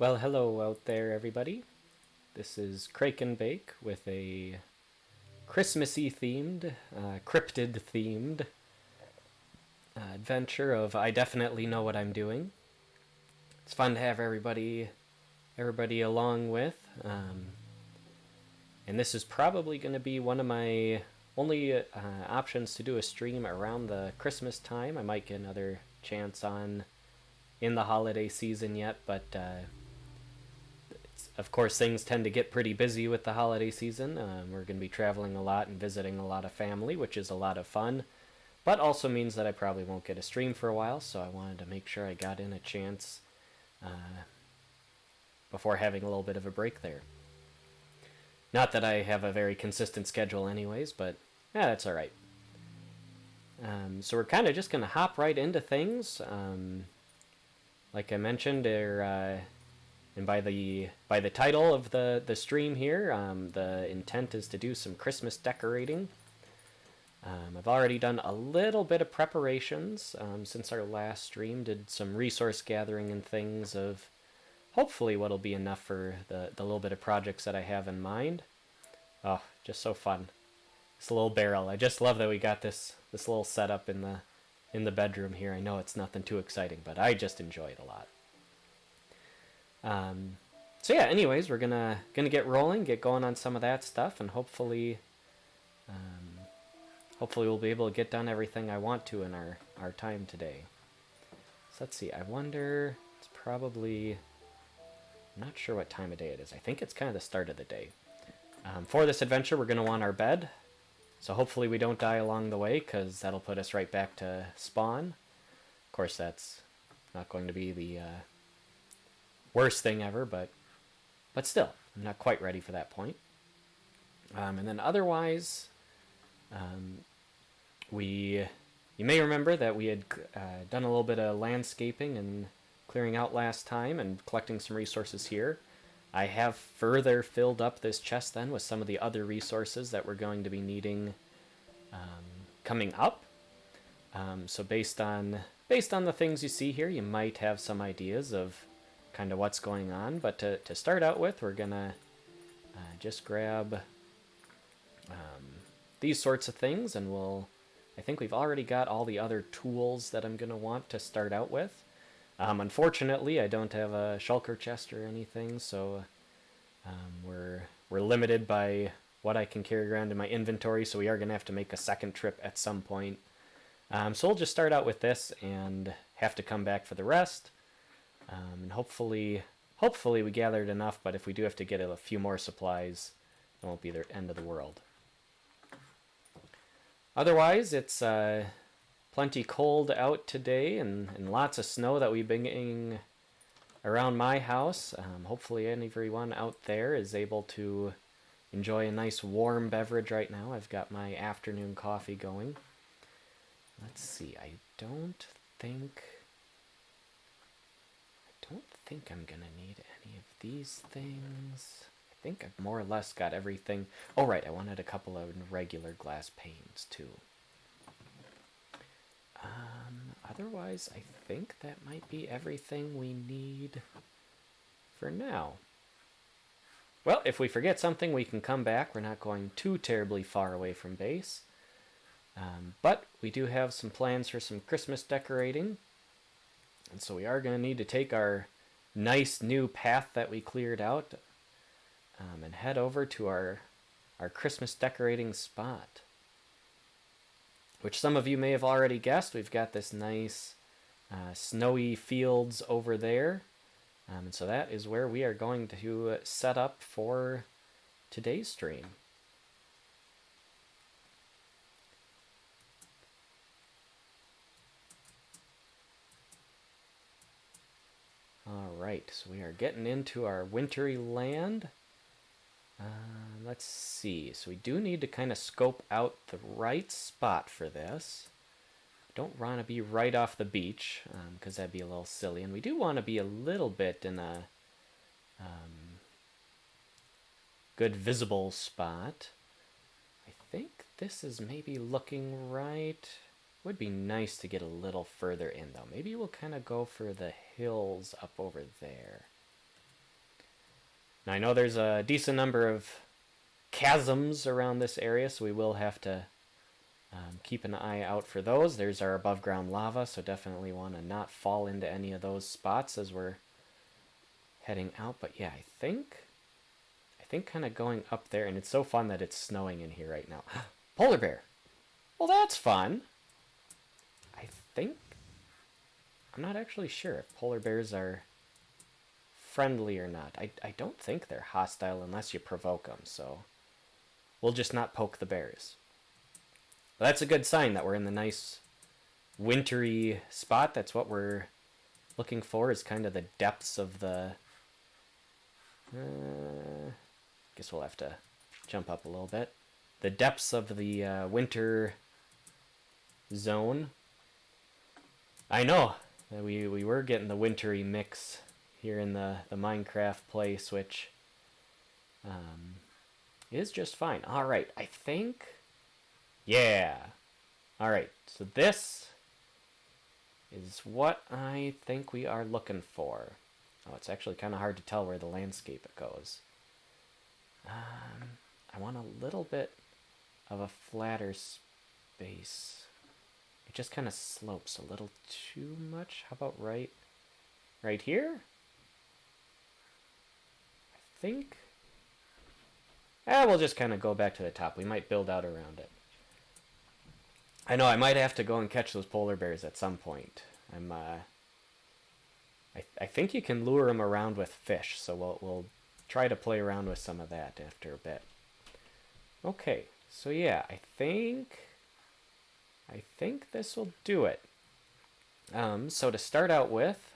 Well, hello out there, everybody. This is Crake and Bake with a Christmassy themed, cryptid themed adventure of I definitely know what I'm doing. It's fun to have everybody along with, and this is probably going to be one of my only options to do a stream around the Christmas time. I might get another chance on in the holiday season yet, but of course, things tend to get pretty busy with the holiday season. We're going to be traveling a lot and visiting a lot of family, which is a lot of fun, but also means that I probably won't get a stream for a while, so I wanted to make sure I got in a chance before having a little bit of a break there. Not that I have a very consistent schedule anyways, but yeah, that's alright. So we're kind of just going to hop right into things. Like I mentioned, and by the title of the stream here, the intent is to do some Christmas decorating. I've already done a little bit of preparations since our last stream. Did some resource gathering and things of hopefully what'll be enough for the little bit of projects that I have in mind. Oh, just so fun. This little barrel. I just love that we got this little setup in the bedroom here. I know it's nothing too exciting, but I just enjoy it a lot. So yeah, anyways, we're gonna get rolling, get going on some of that stuff, and hopefully we'll be able to get done everything I want to in our time today. So let's see, I wonder, it's probably, I'm not sure what time of day it is. I think it's kind of the start of the day. For this adventure, we're gonna want our bed, so hopefully we don't die along the way, because that'll put us right back to spawn. Of course, that's not going to be the worst thing ever, but still, I'm not quite ready for that point. And then otherwise, you may remember that we had done a little bit of landscaping and clearing out last time and collecting some resources here. I have further filled up this chest then with some of the other resources that we're going to be needing coming up. So based on the things you see here, you might have some ideas of kind of what's going on, but to start out with, we're gonna just grab these sorts of things, and I think we've already got all the other tools that I'm gonna want to start out with. Unfortunately, I don't have a shulker chest or anything, so we're limited by what I can carry around in my inventory, so we are gonna have to make a second trip at some point. So we'll just start out with this and have to come back for the rest. And hopefully we gathered enough, but if we do have to get a few more supplies, it won't be the end of the world. Otherwise, it's plenty cold out today and lots of snow that we've been getting around my house. Hopefully everyone out there is able to enjoy a nice warm beverage right now. I've got my afternoon coffee going. Let's see, I don't think I'm gonna need any of these things. I think I've more or less got everything. Oh right, I wanted a couple of regular glass panes too. Otherwise, I think that might be everything we need for now. Well, if we forget something, we can come back. We're not going too terribly far away from base. But we do have some plans for some Christmas decorating. And so we are going to need to take our nice new path that we cleared out and head over to our Christmas decorating spot. Which some of you may have already guessed. We've got this nice snowy fields over there. And so that is where we are going to set up for today's stream. Alright, so we are getting into our wintry land. Let's see, so we do need to kind of scope out the right spot for this. Don't want to be right off the beach, because that'd be a little silly, and we do want to be a little bit in a good visible spot. I think this is maybe looking right. Would be nice to get a little further in though. Maybe we'll kind of go for the hills up over there. Now I know there's a decent number of chasms around this area, so we will have to keep an eye out for those. There's our above ground lava, so definitely want to not fall into any of those spots as we're heading out. But yeah, I think kind of going up there, and it's so fun that it's snowing in here right now. Polar bear. Well, that's fun. I think, I'm not actually sure if polar bears are friendly or not. I don't think they're hostile unless you provoke them, so we'll just not poke the bears. But that's a good sign that we're in the nice wintry spot. That's what we're looking for, is kind of the depths of the... guess we'll have to jump up a little bit. The depths of the winter zone. I know we were getting the wintry mix here in the Minecraft place, which is just fine. All right, I think, yeah. All right, so this is what I think we are looking for. Oh, it's actually kind of hard to tell where the landscape goes. I want a little bit of a flatter space. It just kind of slopes a little too much. How about right here? I think. We'll just kind of go back to the top. We might build out around it. I know I might have to go and catch those polar bears at some point. I think you can lure them around with fish, so we'll try to play around with some of that after a bit. Okay, so yeah, I think this will do it. So to start out with,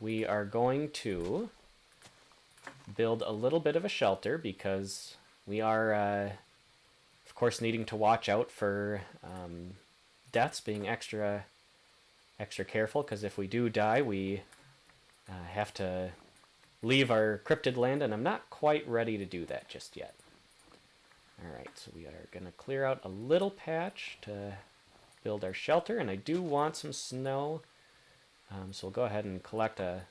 we are going to build a little bit of a shelter because we are, of course, needing to watch out for deaths, being extra careful, because if we do die, we have to leave our cryptid land, and I'm not quite ready to do that just yet. Alright, so we are going to clear out a little patch to build our shelter, and I do want some snow, so we'll go ahead and collect a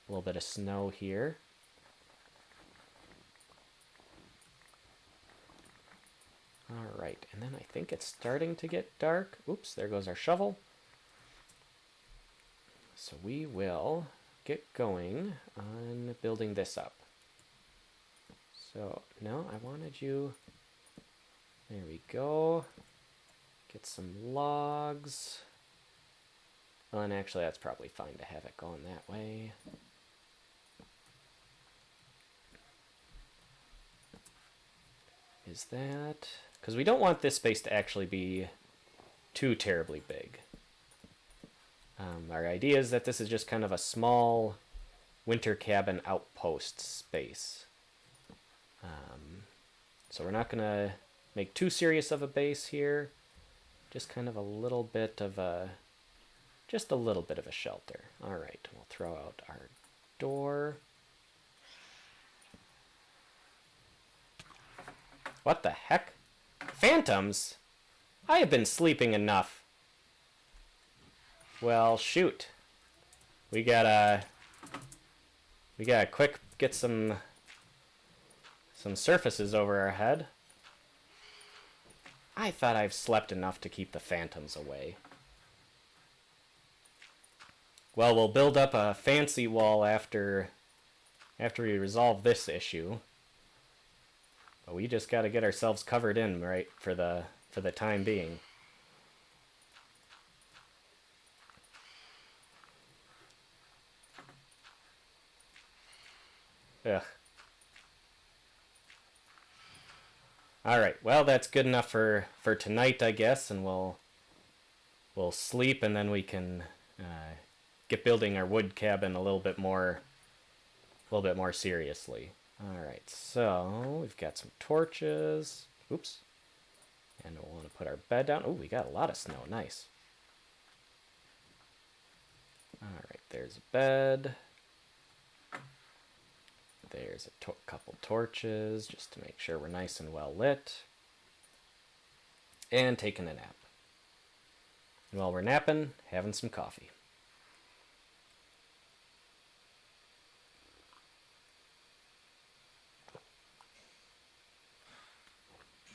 little bit of snow here. Alright, and then I think it's starting to get dark. Oops, there goes our shovel. So we will get going on building this up. So, no, I wanted you... There we go. Get some logs. Well, and actually that's probably fine to have it going that way. Is that... Because we don't want this space to actually be too terribly big. Our idea is that this is just kind of a small winter cabin outpost space. So we're not going to make too serious of a base here. Just kind of a little bit of a... Just a little bit of a shelter. Alright, we'll throw out our door. What the heck? Phantoms? I have been sleeping enough. Well, shoot. We gotta quick get some surfaces over our head. I thought I've slept enough to keep the phantoms away. Well, we'll build up a fancy wall after we resolve this issue. But we just gotta get ourselves covered in, right, for the time being. Ugh. Alright, well that's good enough for tonight, I guess, and we'll sleep, and then we can get building our wood cabin a little bit more seriously. Alright, so we've got some torches. Oops. And we'll want to put our bed down. Oh, we got a lot of snow. Nice. Alright, there's a bed. There's a couple torches just to make sure we're nice and well lit. And taking a nap. And while we're napping, having some coffee.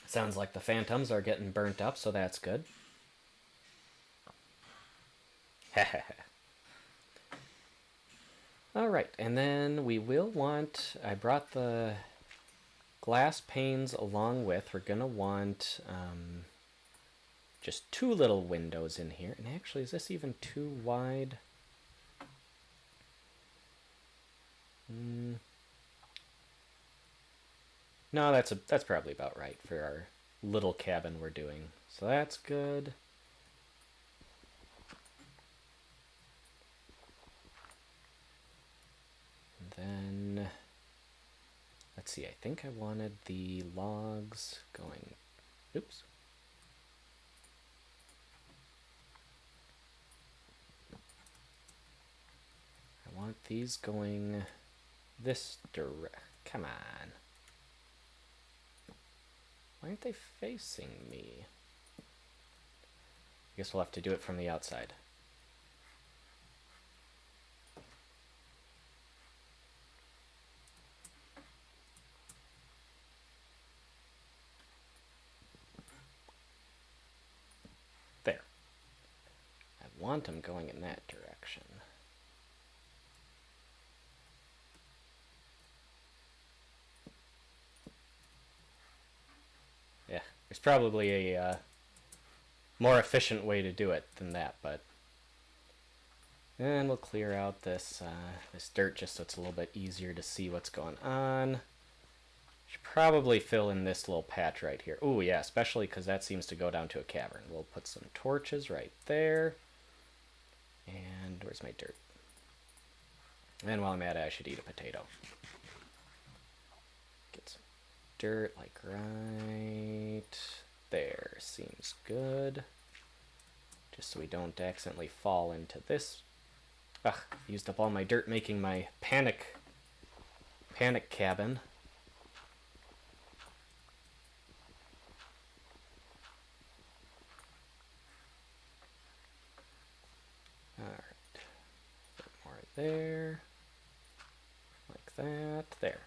Sounds like the phantoms are getting burnt up, so that's good. Alright, and then we will want... I brought the glass panes along with. We're going to want just 2 little windows in here. And actually, is this even too wide? No, that's probably about right for our little cabin we're doing. So that's good. And then, let's see, I think I wanted the logs going, oops. I want these going this direction. Come on. Why aren't they facing me? I guess we'll have to do it from the outside. There. I want them going in that direction. Yeah, there's probably a more efficient way to do it than that, but... And we'll clear out this this dirt just so it's a little bit easier to see what's going on. Should probably fill in this little patch right here. Oh yeah, especially because that seems to go down to a cavern. We'll put some torches right there. And where's my dirt? And while I'm at it, I should eat a potato. Get some dirt, like right there. Seems good. Just so we don't accidentally fall into this. Ugh, used up all my dirt making my panic cabin. Alright. A bit more there. Like that. There.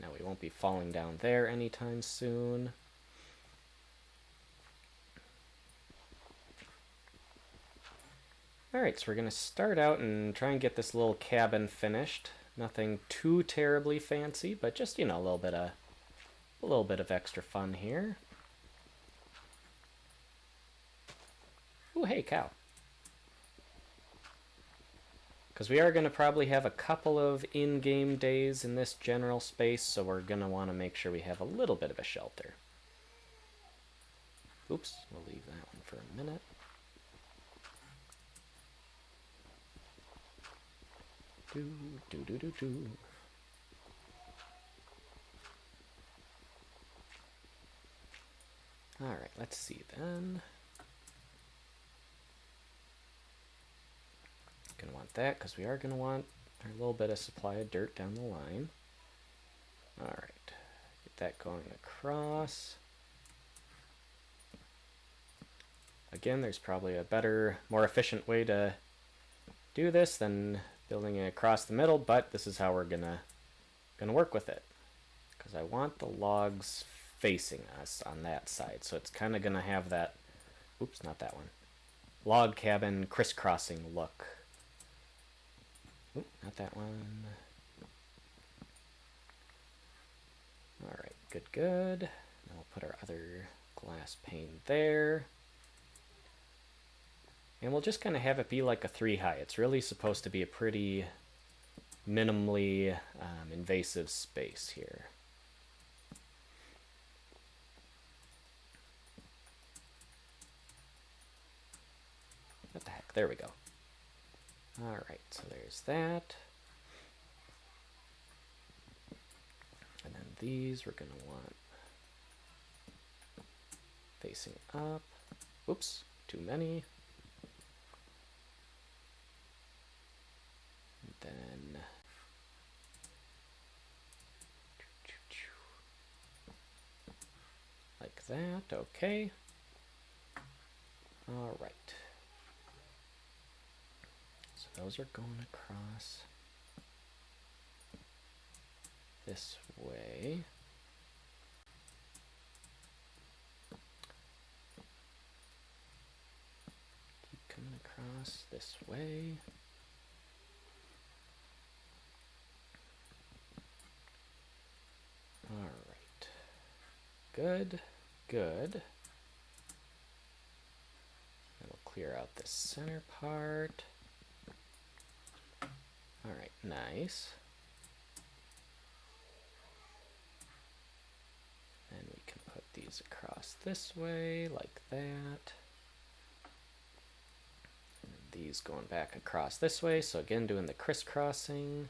Now we won't be falling down there anytime soon. Alright, so we're going to start out and try and get this little cabin finished. Nothing too terribly fancy, but just, you know, a little bit of extra fun here. Ooh, hey, cow. Because we are going to probably have a couple of in-game days in this general space, so we're going to want to make sure we have a little bit of a shelter. Oops, we'll leave that one for a minute. Do. Alright, let's see then. Gonna want that because we are gonna want our little bit of supply of dirt down the line. Alright, get that going across. Again, there's probably a better, more efficient way to do this than building it across the middle, but this is how we're gonna work with it. Because I want the logs facing us on that side, so it's kind of gonna have that, oops, not that one, log cabin crisscrossing look. Oop, not that one. Alright, good. Now we'll put our other glass pane there. And we'll just kind of have it be like a 3 high. It's really supposed to be a pretty minimally invasive space here. What the heck? There we go. Alright, so there's that. And then these we're going to want facing up. Oops, too many. And then like that, okay. Alright. So those are going across this way. across this way. All right. Good, good. And we'll clear out this center part. All right, nice. And we can put these across this way, like that. And these going back across this way, so again, doing the crisscrossing.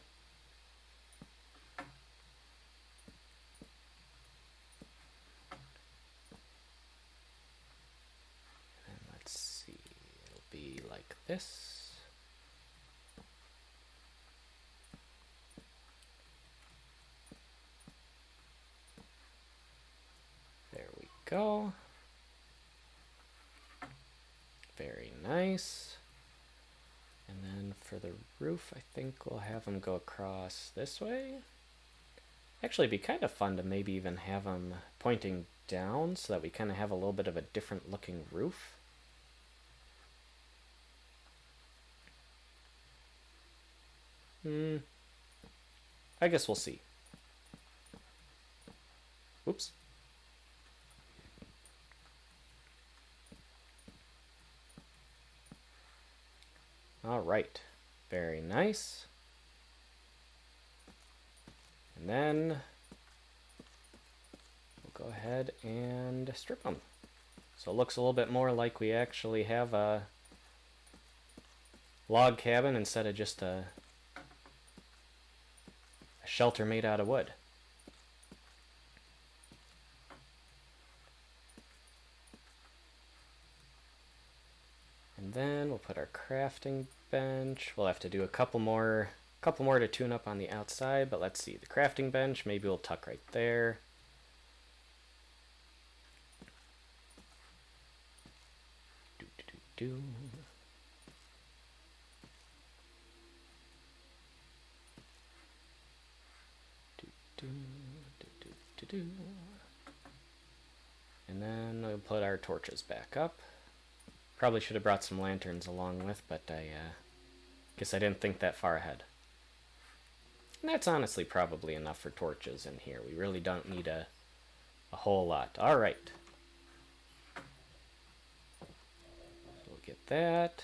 And let's see, it'll be like this. There we go. Very nice. And then for the roof, I think we'll have them go across this way. Actually, it'd be kind of fun to maybe even have them pointing down so that we kind of have a little bit of a different looking roof. I guess we'll see. Oops. All right, very nice. And then we'll go ahead and strip them. So it looks a little bit more like we actually have a log cabin instead of just a shelter made out of wood. And then we'll put our crafting bench. We'll have to do a couple more to tune up on the outside, but let's see. The crafting bench, maybe we'll tuck right there. Do. And then we'll put our torches back up. Probably should have brought some lanterns along with, but I guess I didn't think that far ahead. And that's honestly probably enough for torches in here. We really don't need a whole lot. All right. So we'll get that.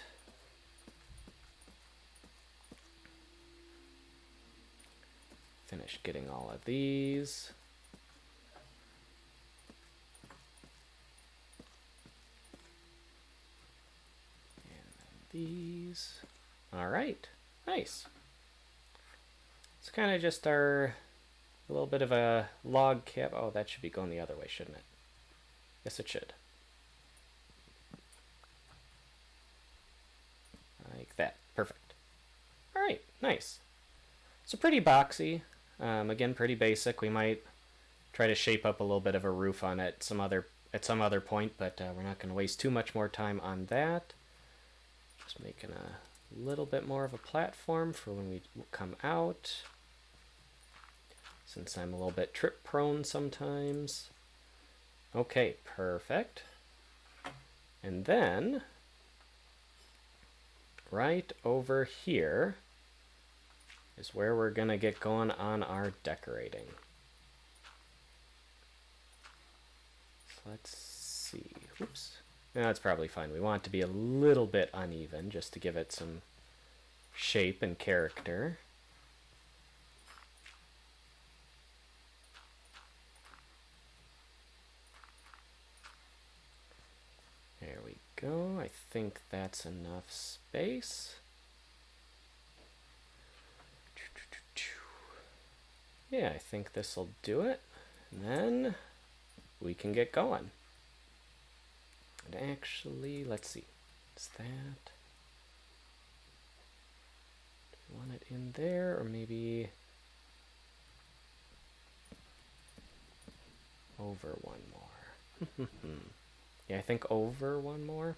Finish getting all of these. These. All right, nice. It's kind of just a little bit of a log cabin. Oh, that should be going the other way, shouldn't it? Yes, it should. Like that, perfect. All right, nice. So pretty boxy. Again, pretty basic. We might try to shape up a little bit of a roof on it at some other point, but we're not going to waste too much more time on that. Just making a little bit more of a platform for when we come out, since I'm a little bit trip prone sometimes. Okay, perfect. And then right over here is where we're gonna get going on our decorating. So let's see. Oops. No, that's probably fine. We want it to be a little bit uneven just to give it some shape and character. There we go. I think that's enough space. Yeah, I think this will do it. And then we can get going. And actually, let's see. Is that... do we want it in there, or maybe over one more? Yeah, I think over one more.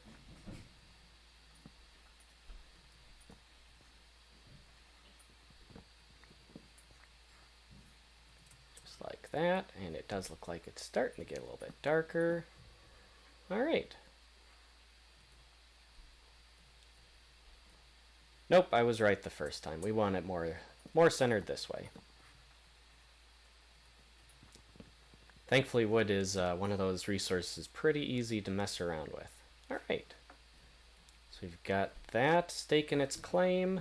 Just like that, and it does look like it's starting to get a little bit darker. All right. Nope, I was right the first time. We want it more centered this way. Thankfully, wood is one of those resources pretty easy to mess around with. Alright. So we've got that staking its claim.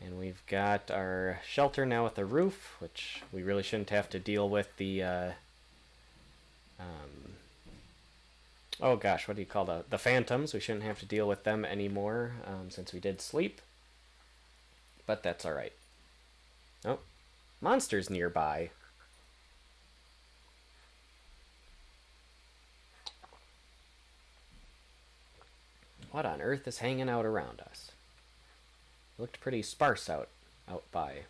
And we've got our shelter now with the roof, which we really shouldn't have to deal with the... oh gosh, what do you call the phantoms? We shouldn't have to deal with them anymore since we did sleep. But that's alright. Oh, monsters nearby. What on earth is hanging out around us? It looked pretty sparse out by.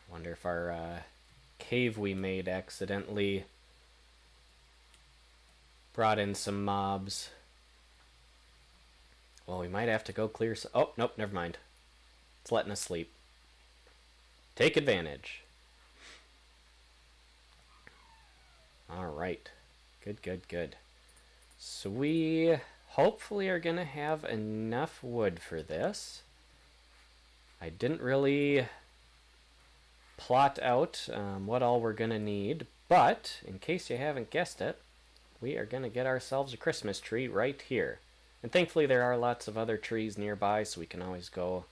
Wonder if our cave we made accidentally brought in some mobs. Well, we might have to go clear some... Oh, nope, never mind. It's letting us sleep. Take advantage. Alright. Good, good, good. So we hopefully are going to have enough wood for this. I didn't really plot out what all we're going to need, but in case you haven't guessed it, we are going to get ourselves a Christmas tree right here. And thankfully there are lots of other trees nearby, so we can always go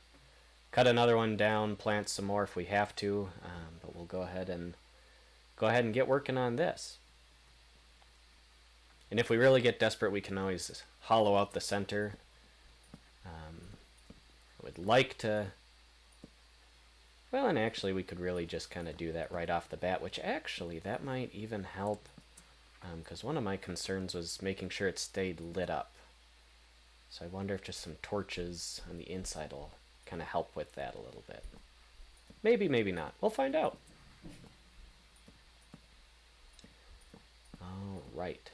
cut another one down, plant some more if we have to, but we'll go ahead and get working on this. And if we really get desperate, we can always hollow out the center. I would like to... Well, and actually we could really just kind of do that right off the bat, which actually that might even help, because one of my concerns was making sure it stayed lit up. So I wonder if just some torches on the inside will kind of help with that a little bit. Maybe, maybe not. We'll find out. Alright.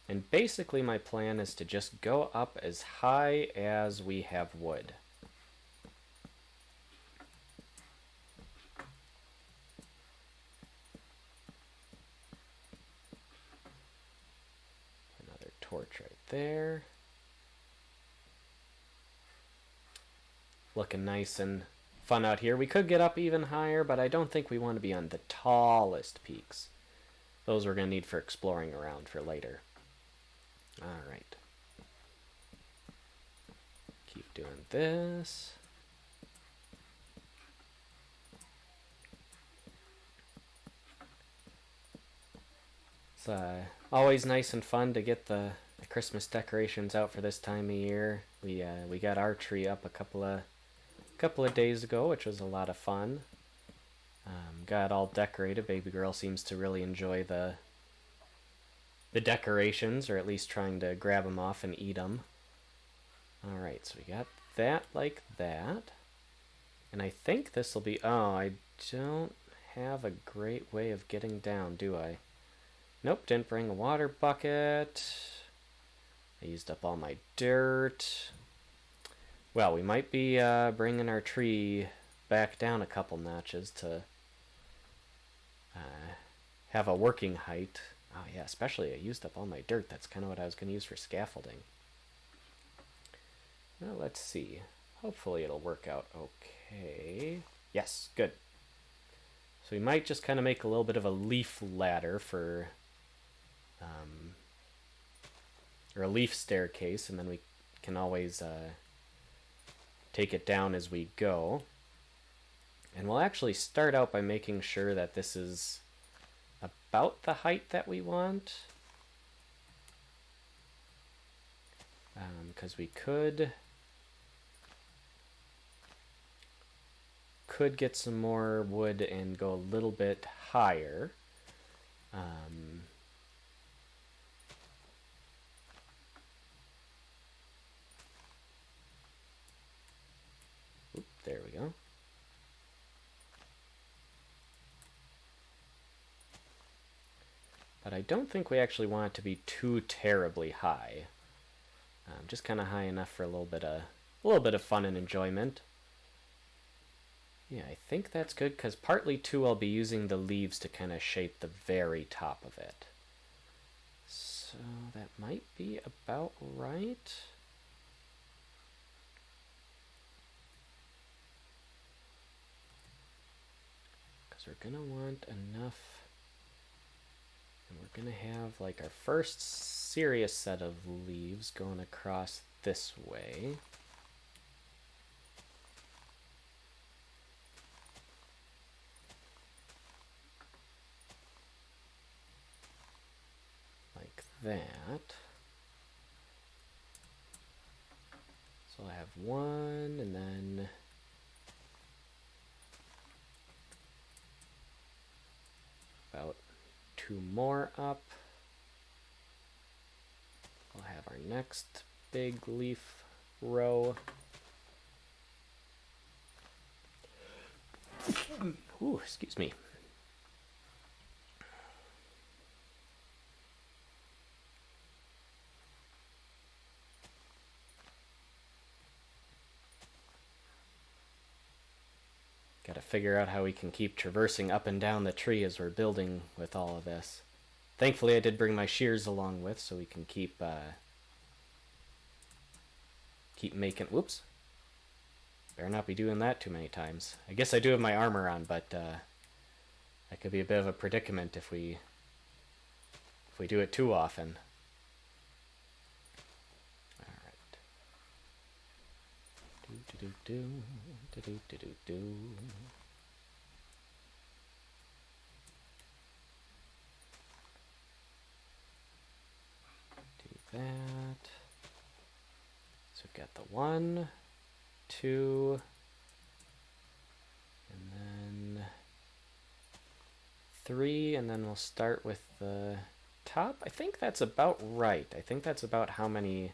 And basically my plan is to just go up as high as we have wood. Another torch right there. Looking nice and fun out here. We could get up even higher, but I don't think we want to be on the tallest peaks. Those we're going to need for exploring around for later. Alright. Keep doing this. It's always nice and fun to get the Christmas decorations out for this time of year. We got our tree up a couple of days ago, which was a lot of fun. Got all decorated. Baby girl seems to really enjoy the decorations, or at least trying to grab them off and eat them. Alright, so we got that like that. And I think this will be... Oh, I don't have a great way of getting down, do I? Nope, didn't bring a water bucket. I used up all my dirt. Well, we might be bringing our tree back down a couple notches to have a working height. Oh yeah, especially I used up all my dirt. That's kind of what I was going to use for scaffolding. Well, let's see. Hopefully it'll work out okay. Yes, good. So we might just kind of make a little bit of a leaf ladder for... or a leaf staircase, and then we can always take it down as we go. And we'll actually start out by making sure that this is about the height that we want. Because we could get some more wood and go a little bit higher. There we go. But I don't think we actually want it to be too terribly high. Just kind of high enough for a little bit of fun and enjoyment. Yeah, I think that's good, because partly, too, I'll be using the leaves to kind of shape the very top of it. So that might be about right. Because we're going to want enough. And we're going to have like our first serious set of leaves going across this way. Like that. So I'll have one, and then about two more up. We'll have our next big leaf row. Ooh, excuse me. Got to figure out how we can keep traversing up and down the tree as we're building with all of this. Thankfully, I did bring my shears along with, so we can keep making. Whoops! Better not be doing that too many times. I guess I do have my armor on, but that could be a bit of a predicament if we do it too often. All right. Do do do do do do do do. That. So we've got the 1, 2, and then 3, and then we'll start with the top. I think that's about right. I think that's about how many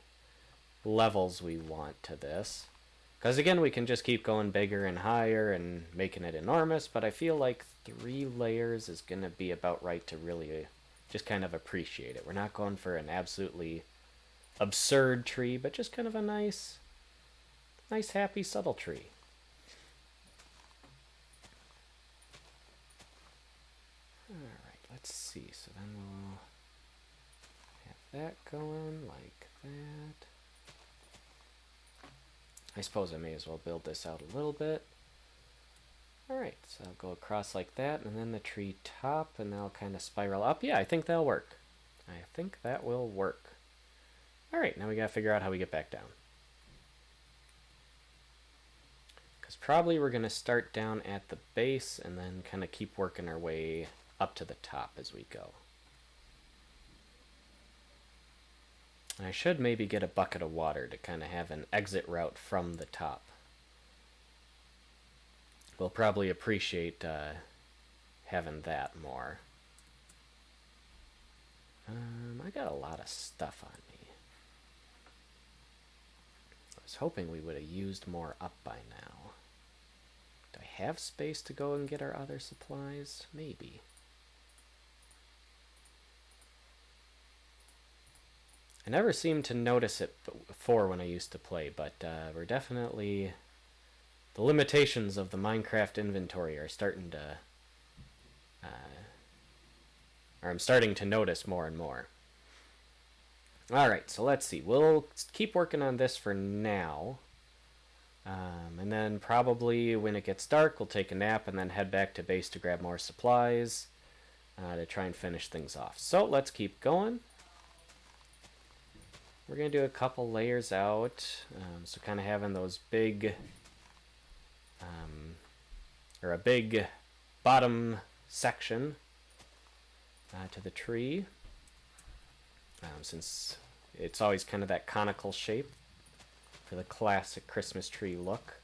levels we want to this. Because again, we can just keep going bigger and higher and making it enormous, but I feel like 3 layers is going to be about right to really just kind of appreciate it. We're not going for an absolutely absurd tree, but just kind of a nice, happy, subtle tree. Alright, let's see. So then we'll have that going like that. I suppose I may as well build this out a little bit. Alright, so I'll go across like that, and then the tree top, and then I'll kind of spiral up. Yeah, I think that'll work. I think that will work. Alright, now we gotta figure out how we get back down. Because probably we're gonna start down at the base, and then kind of keep working our way up to the top as we go. And I should maybe get a bucket of water to kind of have an exit route from the top. We'll probably appreciate having that more. I got a lot of stuff on me. I was hoping we would have used more up by now. Do I have space to go and get our other supplies? Maybe. I never seemed to notice it before when I used to play, but we're definitely... The limitations of the Minecraft inventory are starting to... or I'm starting to notice more and more. Alright, so let's see. We'll keep working on this for now. And then probably when it gets dark, we'll take a nap and then head back to base to grab more supplies to try and finish things off. So let's keep going. We're going to do a couple layers out, so kind of having those big, or a big bottom section to the tree, since it's always kind of that conical shape for the classic Christmas tree look.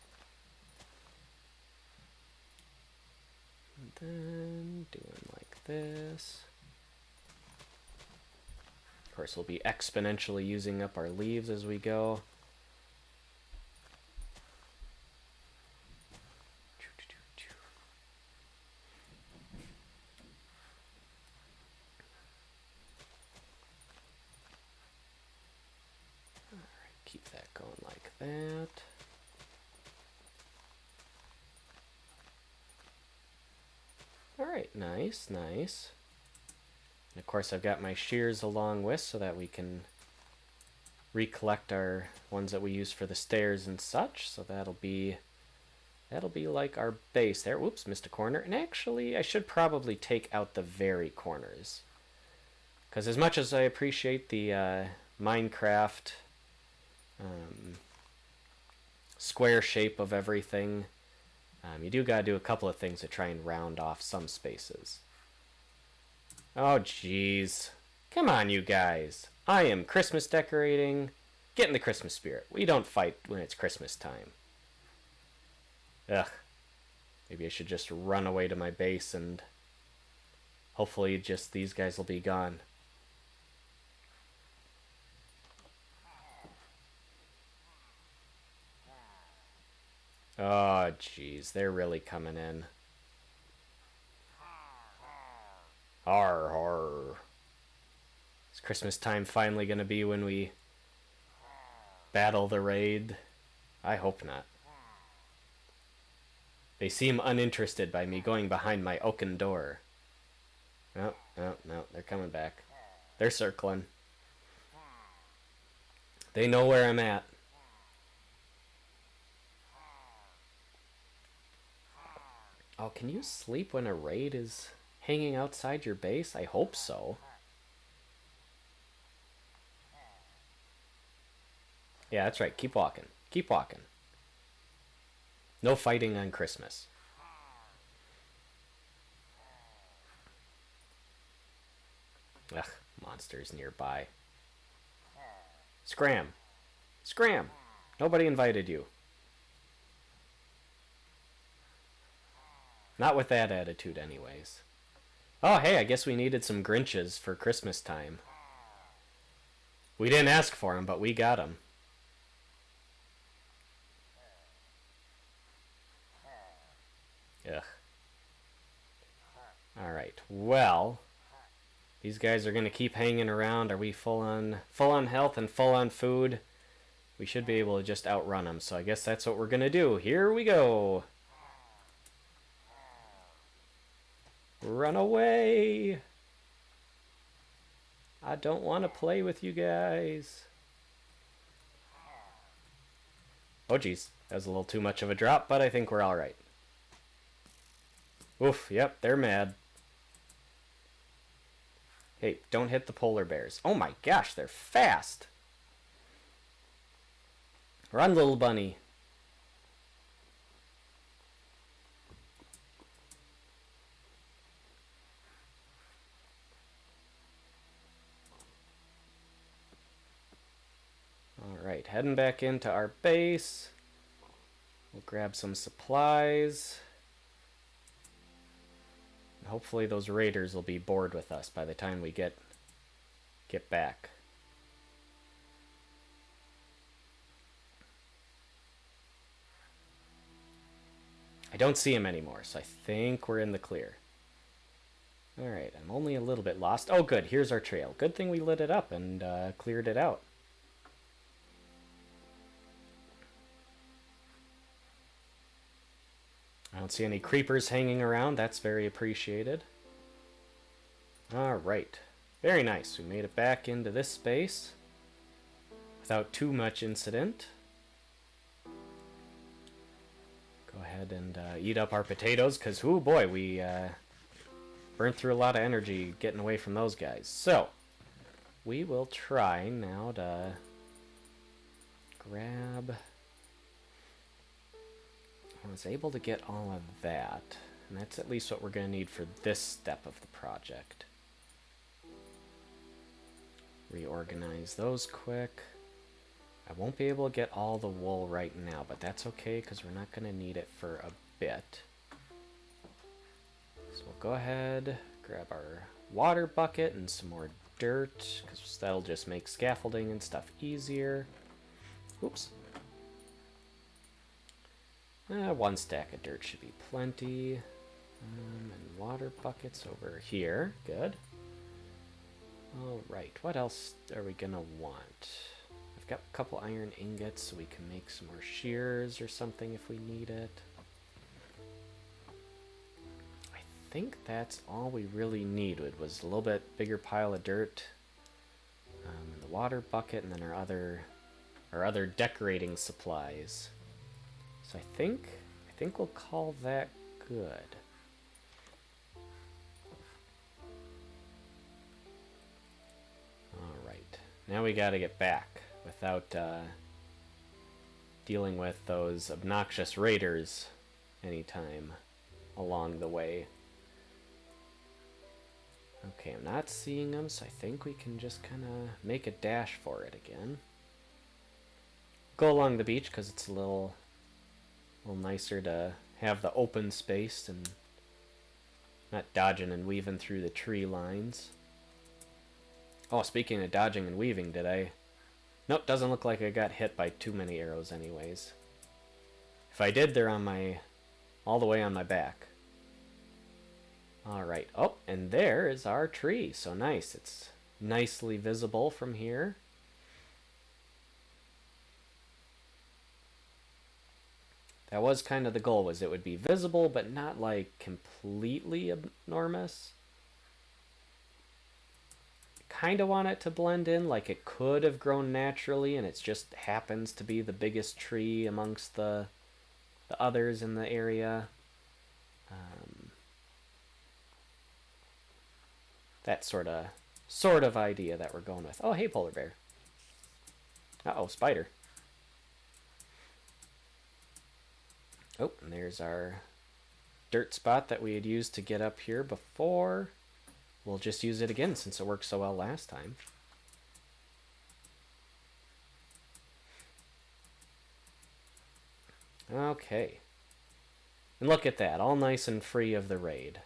And then doing like this. Of course, we'll be exponentially using up our leaves as we go. Alright, keep that going like that. Alright, nice, nice. And of course I've got my shears along with so that we can recollect our ones that we use for the stairs and such. So that'll be like our base there. Whoops, missed a corner. And actually I should probably take out the very corners. Because as much as I appreciate the Minecraft square shape of everything, you do gotta do a couple of things to try and round off some spaces. Oh jeez. Come on, you guys. I am Christmas decorating. Get in the Christmas spirit. We don't fight when it's Christmas time. Ugh. Maybe I should just run away to my base and hopefully just these guys will be gone. Oh, jeez. They're really coming in. Har har. Is Christmas time finally going to be when we battle the raid? I hope not. They seem uninterested by me going behind my oaken door. No, no, no. They're coming back. They're circling. They know where I'm at. Oh, can you sleep when a raid is hanging outside your base? I hope so. Yeah, that's right. Keep walking. Keep walking. No fighting on Christmas. Ugh, monsters nearby. Scram! Scram! Nobody invited you. Not with that attitude anyways. Oh, hey, I guess we needed some Grinches for Christmas time. We didn't ask for them, but we got them. Ugh. Alright, well, these guys are going to keep hanging around. Are we full on health and full on food? We should be able to just outrun them, so I guess that's what we're going to do. Here we go. Run away! I don't want to play with you guys. Oh geez, that was a little too much of a drop, but I think we're alright. Oof, yep, they're mad. Hey, don't hit the polar bears. Oh my gosh, they're fast! Run, little bunny. Alright, heading back into our base. We'll grab some supplies. Hopefully those raiders will be bored with us by the time we get back. I don't see him anymore, so I think we're in the clear. Alright, I'm only a little bit lost. Oh good, here's our trail. Good thing we lit it up and cleared it out. I don't see any creepers hanging around. That's very appreciated. Alright. Very nice. We made it back into this space without too much incident. Go ahead and eat up our potatoes, because, oh boy, we burnt through a lot of energy getting away from those guys. So, we will try now to grab... I was able to get all of that, and that's at least what we're going to need for this step of the project. Reorganize those quick. I won't be able to get all the wool right now, but that's okay because we're not going to need it for a bit. So we'll go ahead, grab our water bucket and some more dirt, because that'll just make scaffolding and stuff easier. Oops. One stack of dirt should be plenty. And water buckets over here. Good. Alright, what else are we gonna want? I've got a couple iron ingots so we can make some more shears or something if we need it. I think that's all we really needed. Was a little bit bigger pile of dirt, the water bucket, and then our other decorating supplies. So I think we'll call that good. All right, now we got to get back without dealing with those obnoxious raiders anytime along the way. Okay, I'm not seeing them, so I think we can just kind of make a dash for it again. Go along the beach because it's a little nicer to have the open space and not dodging and weaving through the tree lines. Oh, speaking of dodging and weaving, did I... Nope, doesn't look like I got hit by too many arrows anyways. If I did, they're on my... all the way on my back. Alright, oh, and there is our tree. So nice, it's nicely visible from here. That was kind of the goal, was it would be visible, but not like completely enormous. Kind of want it to blend in, like it could have grown naturally, and it just happens to be the biggest tree amongst the others in the area. That sort of idea that we're going with. Oh, hey, polar bear. Uh-oh, spider. Oh, and there's our dirt spot that we had used to get up here before. We'll just use it again since it worked so well last time. Okay. And look at that, all nice and free of the raid.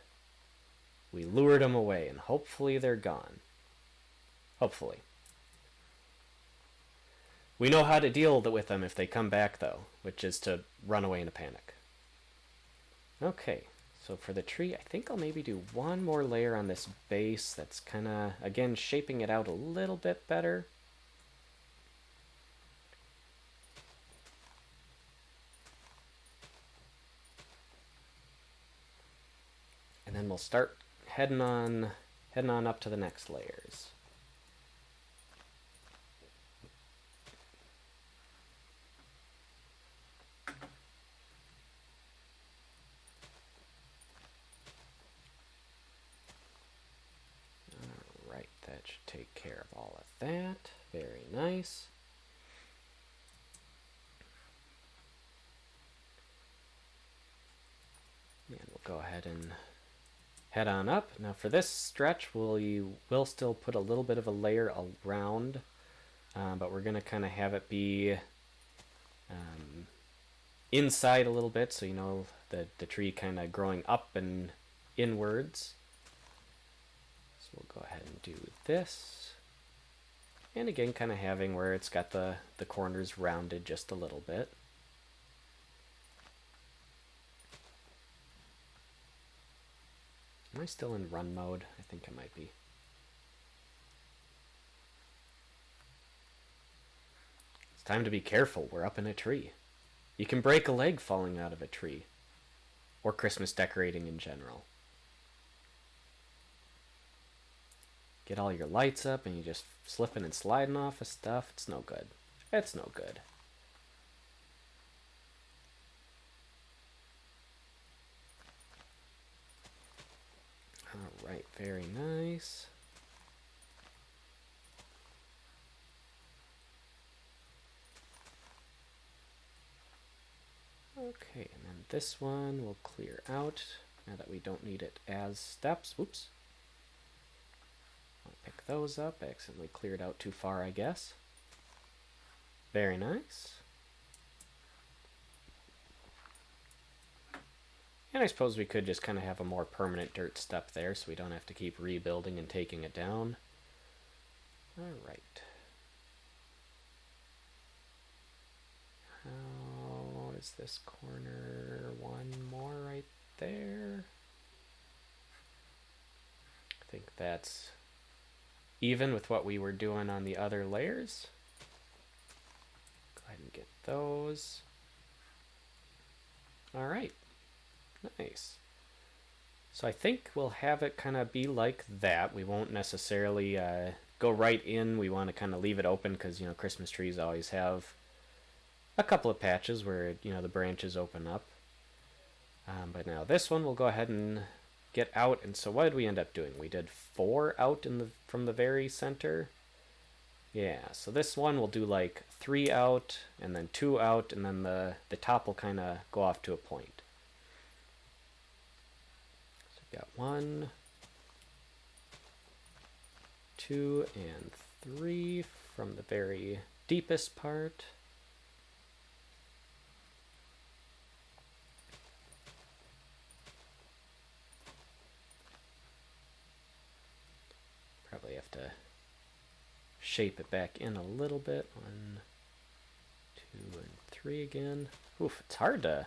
We lured them away, and hopefully they're gone. Hopefully. We know how to deal with them if they come back, though, which is to run away in a panic. Okay, so for the tree, I think I'll maybe do one more layer on this base that's kind of, again, shaping it out a little bit better. And then we'll start heading on up to the next layers. Alright, that should take care of all of that. Very nice. And we'll go ahead and head on up. Now for this stretch, we'll still put a little bit of a layer around, but we're going to kind of have it be inside a little bit, so you know the tree kind of growing up and inwards. So we'll go ahead and do this. And again, kind of having where it's got the corners rounded just a little bit. Am I still in run mode? I think I might be. It's time to be careful. We're up in a tree. You can break a leg falling out of a tree. Or Christmas decorating in general. Get all your lights up and you just slipping and sliding off of stuff. It's no good. It's no good. Alright, very nice. Okay, and then this one will clear out now that we don't need it as steps. Whoops. I'll pick those up. I accidentally cleared out too far, I guess. Very nice. And I suppose we could just kind of have a more permanent dirt step there so we don't have to keep rebuilding and taking it down. Alright. How is this corner? One more right there. I think that's even with what we were doing on the other layers. Go ahead and get those. Alright. Nice. So I think we'll have it kind of be like that. We won't necessarily go right in. We want to kind of leave it open because, you know, Christmas trees always have a couple of patches where, you know, the branches open up. But now this one we'll go ahead and get out. And so what did we end up doing? We did 4 out from the very center. Yeah, so this one we'll do like 3 out and then 2 out, and then the top will kind of go off to a point. So we've got 1, 2, and 3 from the very deepest part. Probably have to shape it back in a little bit. 1, 2, and 3 again. Oof, it's hard to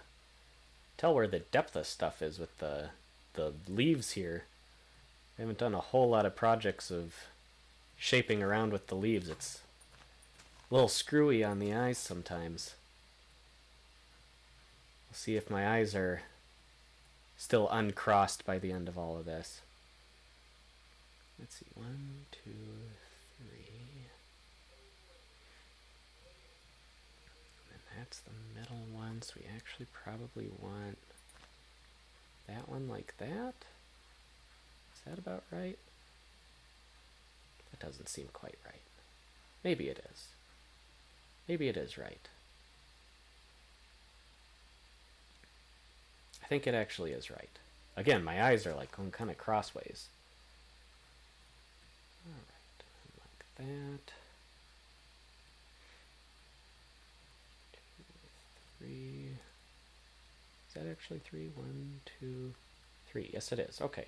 tell where the depth of stuff is with the leaves here. I haven't done a whole lot of projects of shaping around with the leaves. It's a little screwy on the eyes sometimes. We'll see if my eyes are still uncrossed by the end of all of this. Let's see, 1, 2, 3. And that's the middle one, so we actually probably want that one like that. Is that about right? That doesn't seem quite right. Maybe it is. Maybe it is right. I think it actually is right. Again, my eyes are like going kind of crossways. Alright, like that. 2, 3. Is that actually 3? 1, 2, 3. Yes, it is. Okay.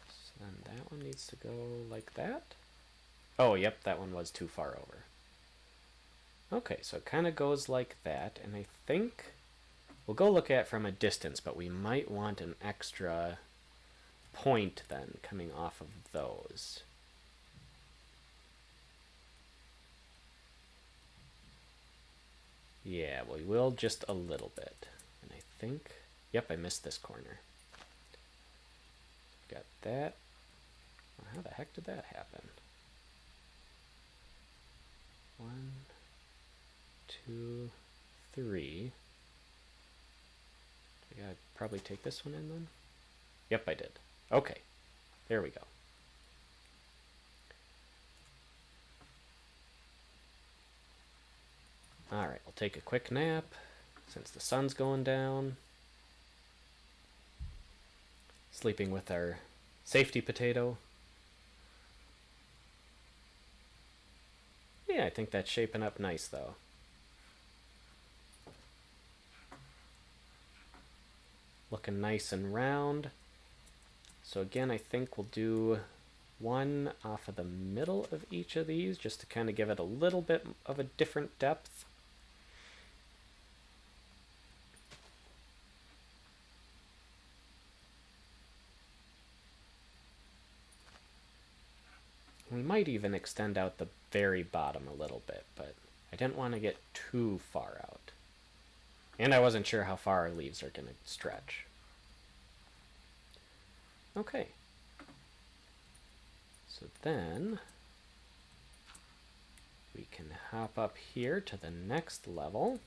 So then that one needs to go like that. Oh, yep, that one was too far over. Okay, so it kind of goes like that, and I think we'll go look at it from a distance, but we might want an extra point then coming off of those. Yeah, we will just a little bit. And I think, yep, I missed this corner. Got that. Well, how the heck did that happen? 1, 2, 3. I gotta probably take this one in then? Yep, I did. Okay, there we go. Alright, we'll take a quick nap since the sun's going down. Sleeping with our safety potato. Yeah, I think that's shaping up nice though. Looking nice and round. So again, I think we'll do 1 off of the middle of each of these just to kind of give it a little bit of a different depth. We might even extend out the very bottom a little bit, but I didn't want to get too far out. And I wasn't sure how far our leaves are going to stretch. Okay. So then we can hop up here to the next level.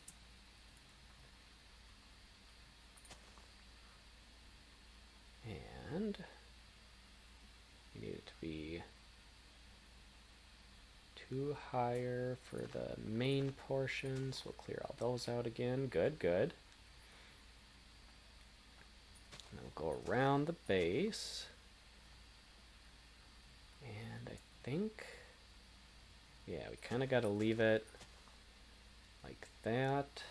And we need it to be 2 higher for the main portion, so we'll clear all those out again. Good, good. And we'll go around the base. And I think, yeah, we kind of got to leave it like that.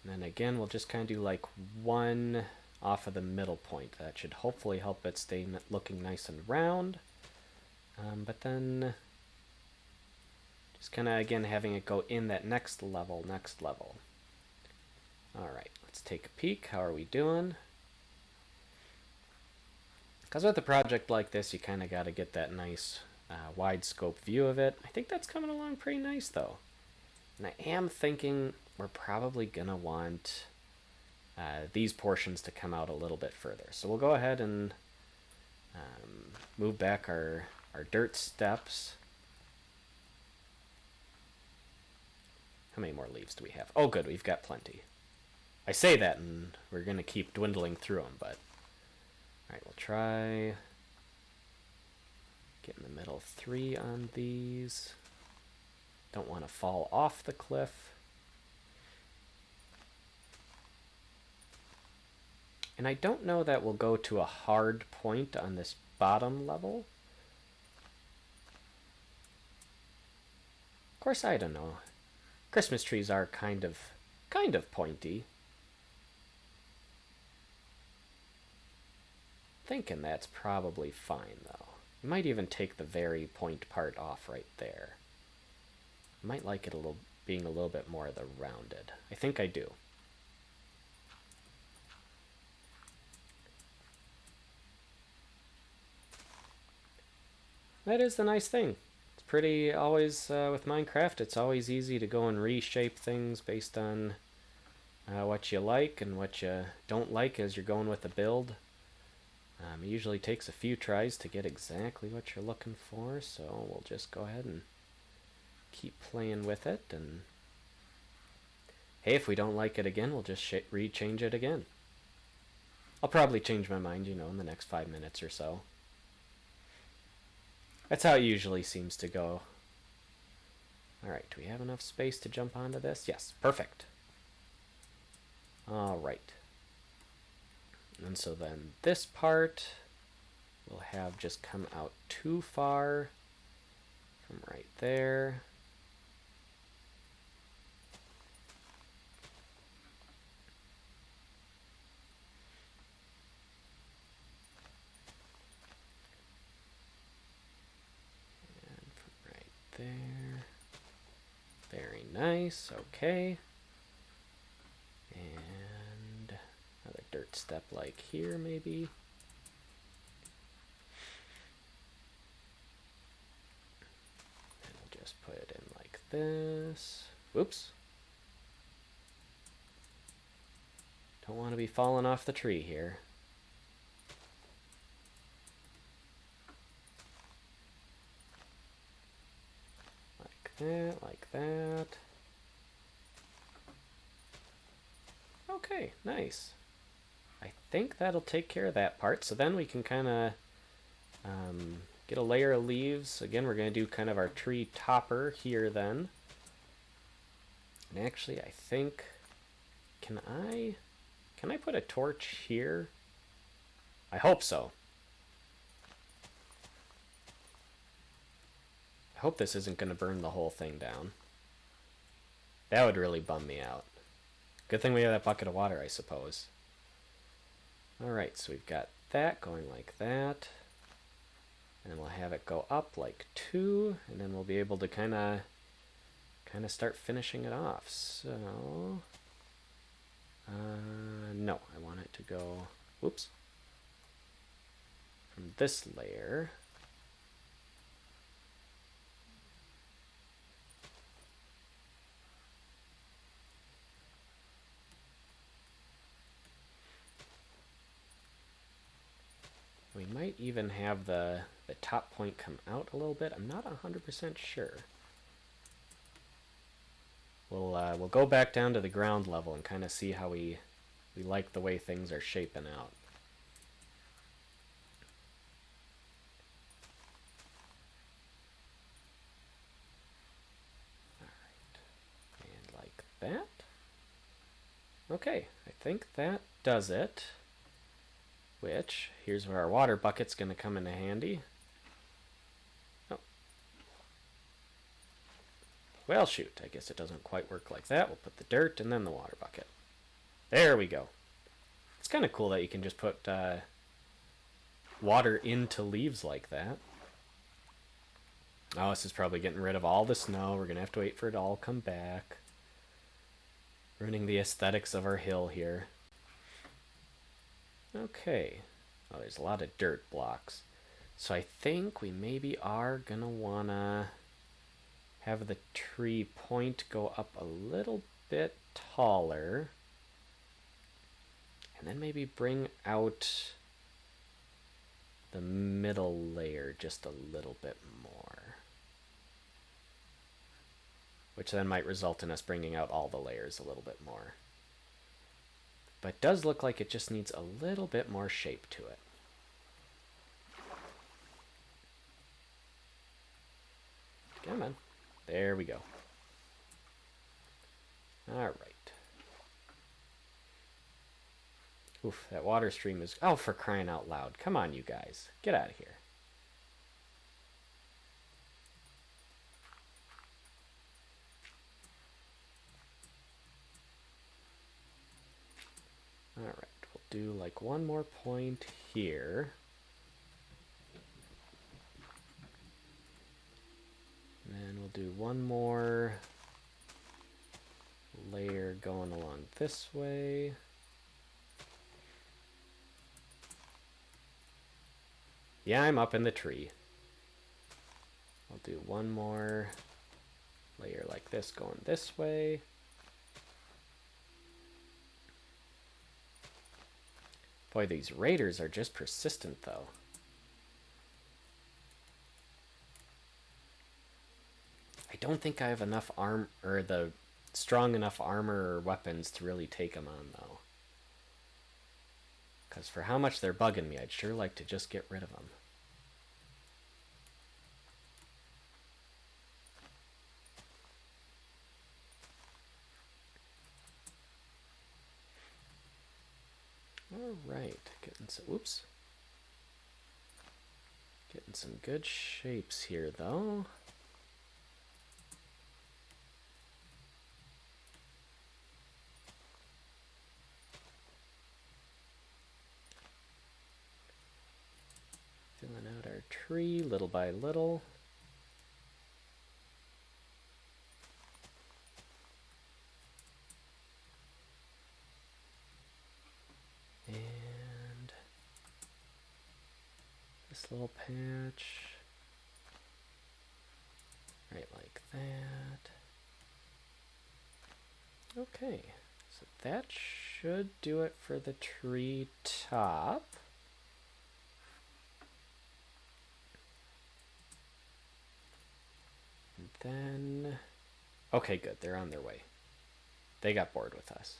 And then again, we'll just kind of do like 1 off of the middle point. That should hopefully help it stay looking nice and round. But then just kind of, again, having it go in that next level. Alright, let's take a peek. How are we doing? Because with a project like this, you kind of got to get that nice wide scope view of it. I think that's coming along pretty nice, though. And I am thinking we're probably going to want these portions to come out a little bit further. So we'll go ahead and move back our dirt steps. How many more leaves do we have? Oh, good, we've got plenty. I say that, and we're going to keep dwindling through them, but... Alright, we'll try... Get in the middle 3 on these. Don't want to fall off the cliff. And I don't know that we'll go to a hard point on this bottom level. Of course, I don't know. Christmas trees are kind of pointy. Thinking that's probably fine, though. You might even take the very point part off right there. Might like it being a little bit more of the rounded. I think I do. That is the nice thing. It's pretty always, with Minecraft, it's always easy to go and reshape things based on what you like and what you don't like as you're going with the build. It usually takes a few tries to get exactly what you're looking for, so we'll just go ahead and keep playing with it, and hey, if we don't like it again, we'll just rechange it again. I'll probably change my mind, in the next 5 minutes or so. That's how it usually seems to go. Alright, do we have enough space to jump onto this? Yes, perfect. Alright. And so then this part will have just come out too far from right there. And from right there. Very nice, okay. And another dirt step like here, maybe. And we'll just put it in like this. Whoops. Don't want to be falling off the tree here. Like that, like that. Okay, nice. I think that'll take care of that part. So then we can kind of get a layer of leaves. Again, we're going to do kind of our tree topper here then. And actually, I think, can I put a torch here? I hope so. I hope this isn't going to burn the whole thing down. That would really bum me out. Good thing we have that bucket of water, I suppose. Alright, so we've got that going like that. And then we'll have it go up like 2, and then we'll be able to kind of start finishing it off. So, no, I want it to go, whoops, from this layer. We might even have the top point come out a little bit. I'm not 100% sure. We'll go back down to the ground level and kind of see how we like the way things are shaping out. Alright, and like that. Okay, I think that does it. Which, here's where our water bucket's going to come into handy. Oh. Well, shoot, I guess it doesn't quite work like that. We'll put the dirt and then the water bucket. There we go. It's kind of cool that you can just put water into leaves like that. Oh, this is probably getting rid of all the snow. We're going to have to wait for it to all come back. Ruining the aesthetics of our hill here. Okay. Oh, there's a lot of dirt blocks. So I think we maybe are going to want to have the tree point go up a little bit taller. And then maybe bring out the middle layer just a little bit more. Which then might result in us bringing out all the layers a little bit more. But it does look like it just needs a little bit more shape to it. Come on. There we go. All right. Oof, that water stream is... Oh, for crying out loud. Come on, you guys. Get out of here. All right, we'll do like one more point here. And then we'll do one more layer going along this way. Yeah, I'm up in the tree. I'll do one more layer like this going this way. Boy, these raiders are just persistent, though. I don't think I have enough arm, or the strong enough armor or weapons to really take them on, though. Because for how much they're bugging me, I'd sure like to just get rid of them. Alright, getting some, whoops. Getting some good shapes here, though. Filling out our tree little by little. And this little patch. Right like that. Okay, so that should do it for the tree top. And then, okay, good, they're on their way. They got bored with us.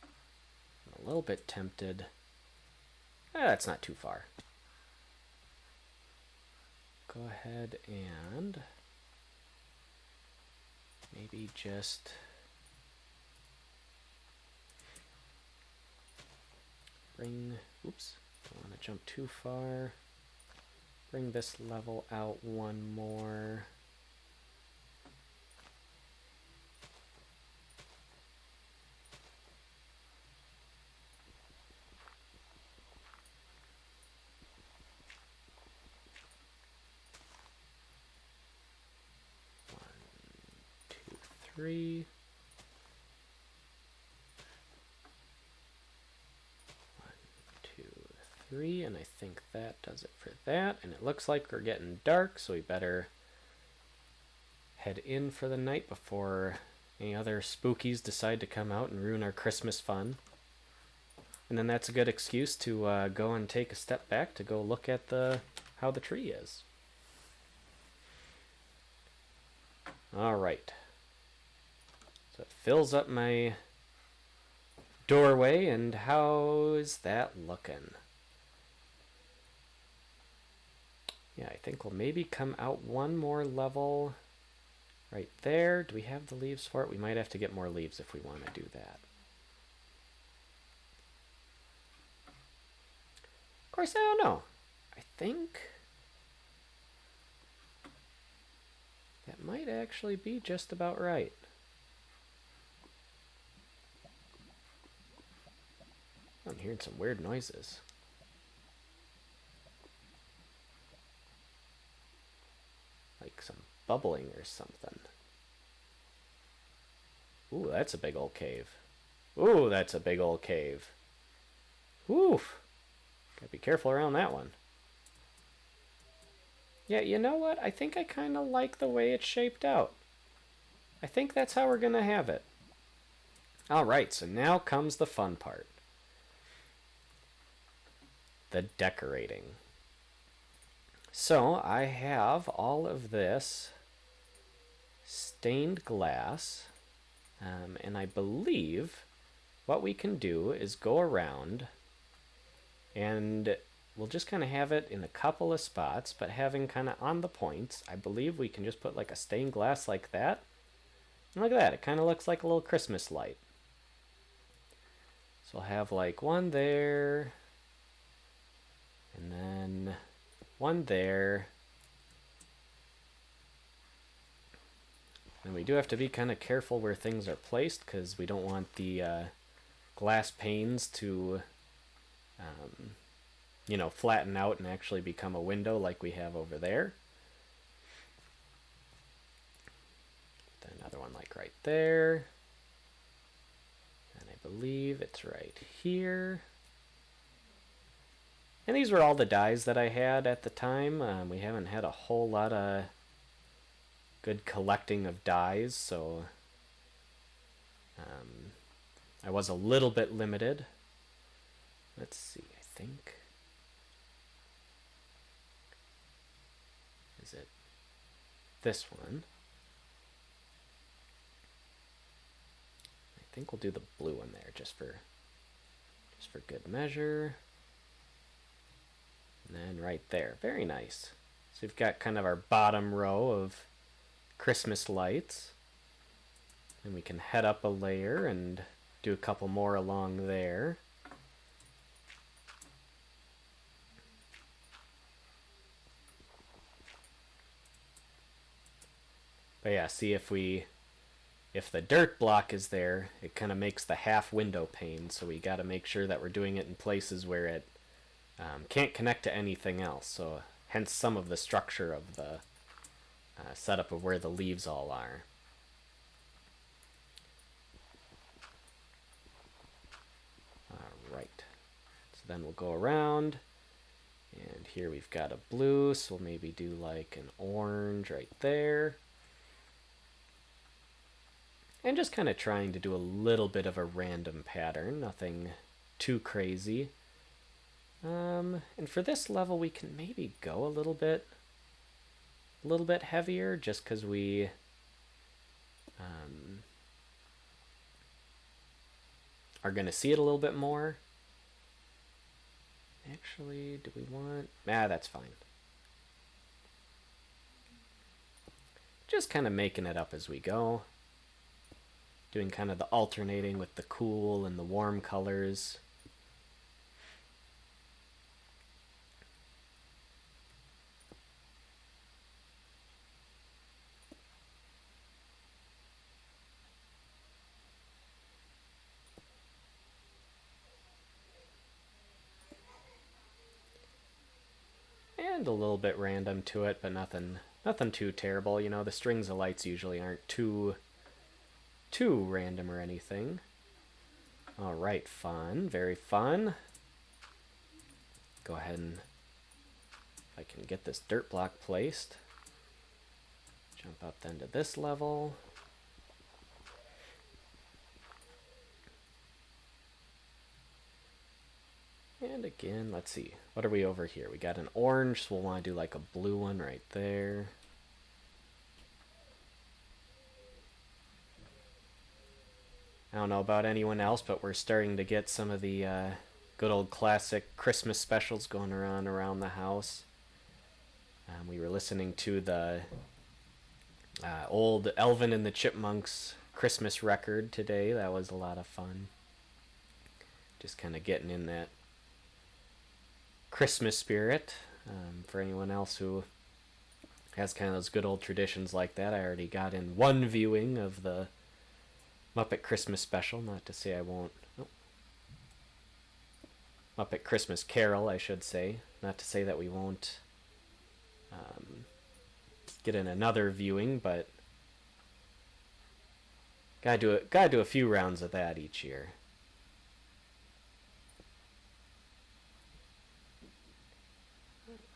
I'm a little bit tempted. That's not too far. Go ahead and maybe just bring, oops, don't want to jump too far. Bring this level out one more. Three. 1, 2, 3, and I think that does it for that. And it looks like we're getting dark, so we better head in for the night before any other spookies decide to come out and ruin our Christmas fun. And then that's a good excuse to go and take a step back to go look at how the tree is. All right. So it fills up my doorway, and how is that looking? Yeah, I think we'll maybe come out one more level right there. Do we have the leaves for it? We might have to get more leaves if we want to do that. Of course, I don't know. I think that might actually be just about right. I'm hearing some weird noises. Like some bubbling or something. Ooh, that's a big old cave. Ooh, that's a big old cave. Oof. Gotta be careful around that one. Yeah, you know what? I think I kind of like the way it's shaped out. I think that's how we're going to have it. Alright, so now comes the fun part. The decorating. So I have all of this stained glass, and I believe what we can do is go around and we'll just kind of have it in a couple of spots, but having kind of on the points. I believe we can just put like a stained glass like that. And look at that, it kind of looks like a little Christmas light. So I'll have like one there, and then one there. And we do have to be kind of careful where things are placed because we don't want the glass panes to, you know, flatten out and actually become a window like we have over there. Then another one like right there. And I believe it's right here. And these were all the dies that I had at the time. We haven't had a whole lot of good collecting of dies, so I was a little bit limited. Let's see, I think. Is it this one? I think we'll do the blue one there just for good measure. And then right there, very nice. So we've got kind of our bottom row of Christmas lights. And we can head up a layer and do a couple more along there. But yeah, see if the dirt block is there, it kind of makes the half window pane, so we got to make sure that we're doing it in places where it can't connect to anything else. So hence some of the structure of the setup of where the leaves all are. Alright, so then we'll go around, and here we've got a blue, so we'll maybe do like an orange right there. And just kind of trying to do a little bit of a random pattern, nothing too crazy. And for this level we can maybe go a little bit heavier, just because we are going to see it a little bit more. Actually, do we want... that's fine. Just kind of making it up as we go. Doing kind of the alternating with the cool and the warm colors. And a little bit random to it, but nothing too terrible. You know, the strings of lights usually aren't too random or anything. Alright, fun. Very fun. Go ahead and, if I can get this dirt block placed, jump up then to this level. And again, let's see. What are we over here? We got an orange, so we'll want to do like a blue one right there. I don't know about anyone else, but we're starting to get some of the good old classic Christmas specials going around the house. We were listening to the old Elvin and the Chipmunks Christmas record today. That was a lot of fun. Just kind of getting in that Christmas spirit. For anyone else who has kind of those good old traditions like that, I already got in one viewing of the Muppet Christmas Special, not to say I won't... Oh. Muppet Christmas Carol, I should say. Not to say that we won't get in another viewing, but gotta do a few rounds of that each year.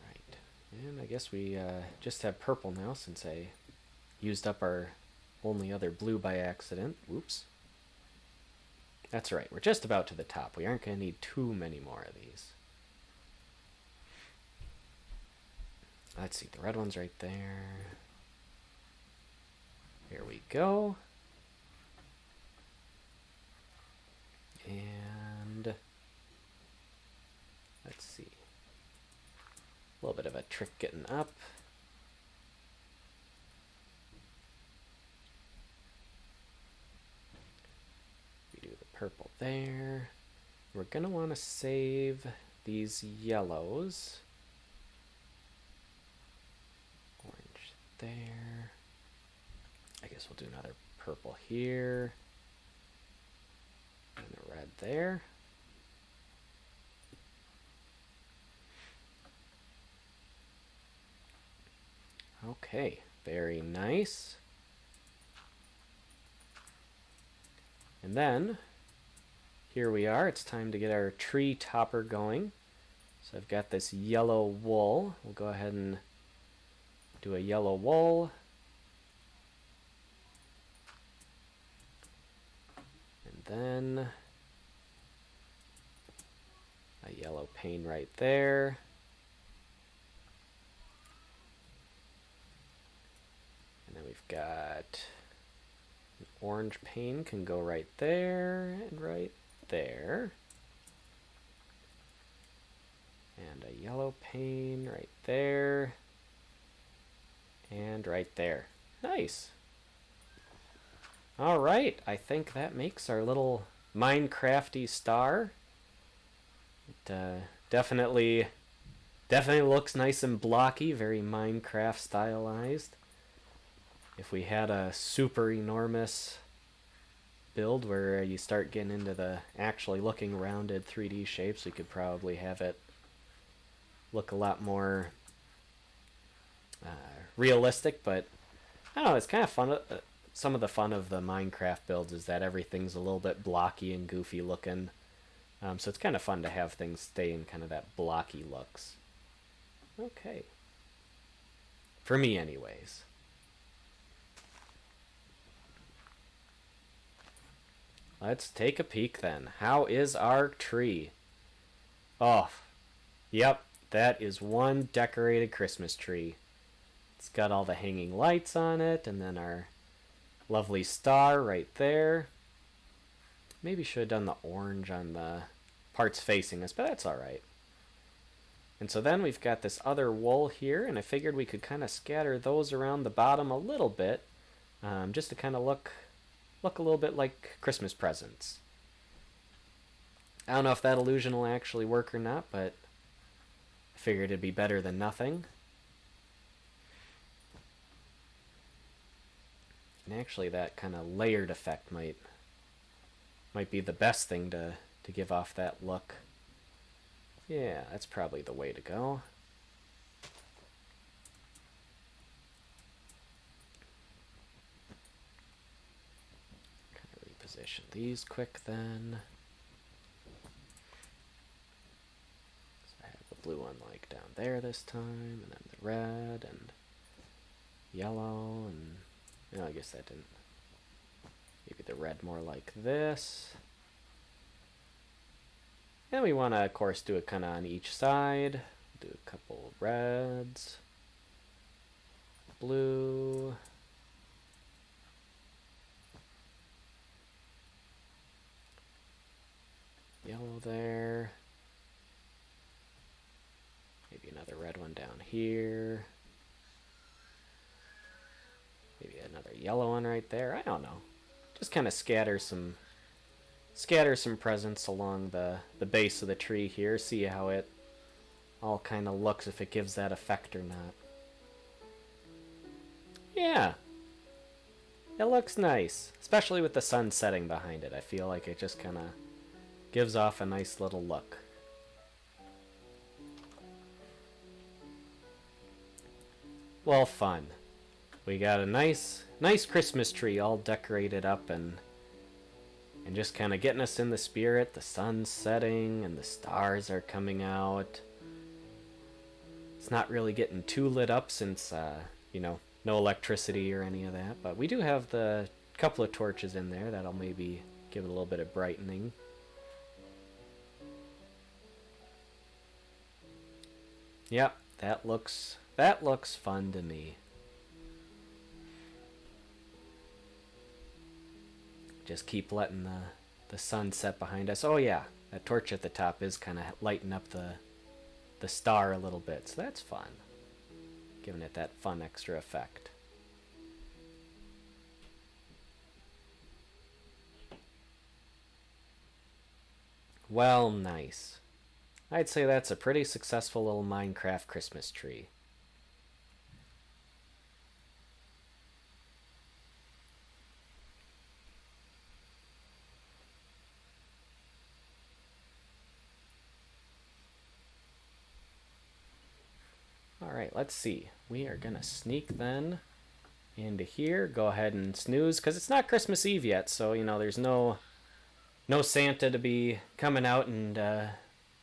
Right. And I guess we just have purple now since I used up our only other blue by accident. Whoops. That's right, we're just about to the top. We aren't going to need too many more of these. Let's see, the red one's right there. Here we go. And let's see. A little bit of a trick getting up. We do the purple there. We're going to want to save these yellows. Orange there. I guess we'll do another purple here. And a red there. Okay, very nice. And then, here we are. It's time to get our tree topper going. So I've got this yellow wool. We'll go ahead and do a yellow wool. And then a yellow pane right there. And then we've got an orange pane can go right there and right there. And a yellow pane right there. And right there. Nice. All right, I think that makes our little Minecrafty star. It definitely looks nice and blocky, very Minecraft stylized. If we had a super enormous build where you start getting into the actually looking rounded 3D shapes, we could probably have it look a lot more realistic, but I don't know, it's kind of fun. Some of the fun of the Minecraft builds is that everything's a little bit blocky and goofy looking. So it's kind of fun to have things stay in kind of that blocky looks. Okay. For me anyways. Let's take a peek then. How is our tree? Oh, yep, that is one decorated Christmas tree. It's got all the hanging lights on it, and then our lovely star right there. Maybe should have done the orange on the parts facing us, but that's alright. And so then we've got this other wool here, and I figured we could kind of scatter those around the bottom a little bit, just to kind of look a little bit like Christmas presents. I don't know if that illusion will actually work or not, but I figured it'd be better than nothing. And actually that kind of layered effect might be the best thing to give off that look. Yeah, that's probably the way to go. Reposition these quick then. So I have the blue one like down there this time, and then the red and yellow, and no, I guess that didn't. Maybe the red more like this. And we want to, of course, do it kind of on each side. Do a couple reds, blue, yellow there. Maybe another red one down here. Maybe another yellow one right there. I don't know. Just kind of scatter some presents along the base of the tree here. See how it all kind of looks, if it gives that effect or not. Yeah. It looks nice. Especially with the sun setting behind it. I feel like it just kind of gives off a nice little look. Well, fun. We got a nice Christmas tree all decorated up and just kind of getting us in the spirit. The sun's setting and the stars are coming out. It's not really getting too lit up since, you know, no electricity or any of that. But we do have the couple of torches in there that'll maybe give it a little bit of brightening. Yep, that looks fun to me. Just keep letting the sun set behind us. Oh yeah, that torch at the top is kind of lighting up the star a little bit, so that's fun. Giving it that fun extra effect. Well, nice. I'd say that's a pretty successful little Minecraft Christmas tree. Alright, let's see. We are going to sneak then into here. Go ahead and snooze, because it's not Christmas Eve yet, so, you know, there's no Santa to be coming out and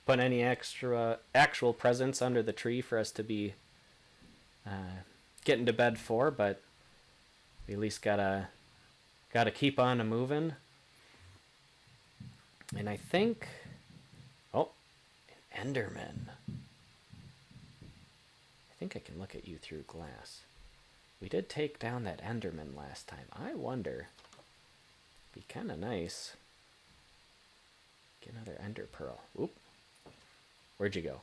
put any extra actual presents under the tree for us to be getting to bed for, but we at least gotta keep on a moving. And I think, oh, an Enderman. I think I can look at you through glass. We did take down that Enderman last time. I wonder, be kind of nice. Get another Ender Pearl. Oop. Where'd you go?